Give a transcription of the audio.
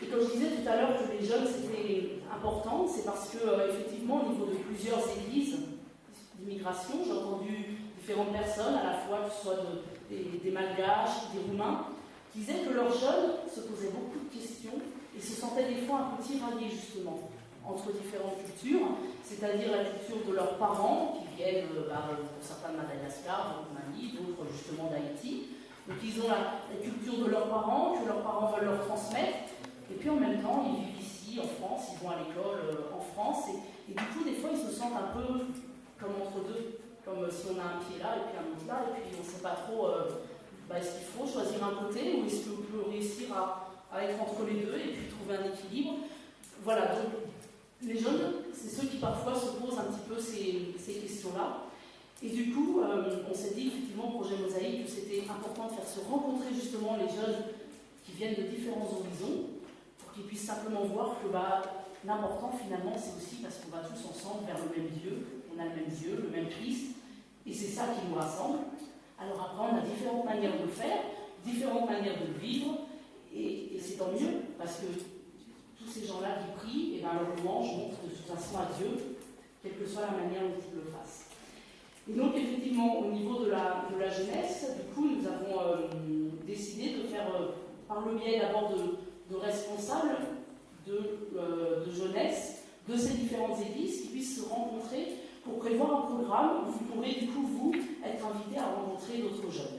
Et comme je disais tout à l'heure que les jeunes c'était important, c'est parce que effectivement au niveau de plusieurs églises d'immigration, j'ai entendu différentes personnes, à la fois que ce soit des Malgaches, des Roumains, qui disaient que leurs jeunes se posaient beaucoup de questions et se sentaient des fois un peu tiraillés justement entre différentes cultures, c'est-à-dire la culture de leurs parents, qui viennent pour certains de Madagascar, de Roumanie, d'autres justement d'Haïti. Donc ils ont la culture de leurs parents, que leurs parents veulent leur transmettre, et puis en même temps ils vivent ici en France, ils vont à l'école en France, et du coup des fois ils se sentent un peu comme entre deux, comme si on a un pied là et puis un autre là, et puis on ne sait pas trop est-ce qu'il faut choisir un côté, ou est-ce qu'on peut réussir à être entre les deux et puis trouver un équilibre. Voilà, donc les jeunes, c'est ceux qui parfois se posent un petit peu ces questions-là. Et du coup, on s'est dit effectivement au projet Mosaïque que c'était important de faire se rencontrer justement les jeunes qui viennent de différents horizons pour qu'ils puissent simplement voir que l'important finalement c'est aussi parce qu'on va tous ensemble vers le même Dieu, on a le même Dieu, le même Christ, et c'est ça qui nous rassemble. Alors après on a différentes manières de faire, différentes manières de vivre, et c'est tant mieux parce que tous ces gens-là qui prient, et leur louange montre de toute façon à Dieu, quelle que soit la manière dont ils le fassent. Et donc effectivement, au niveau de la jeunesse, du coup, nous avons décidé de faire, par le biais d'abord de responsables de jeunesse, de ces différentes églises, qui puissent se rencontrer pour prévoir un programme où vous pourrez du coup, vous, être invités à rencontrer d'autres jeunes.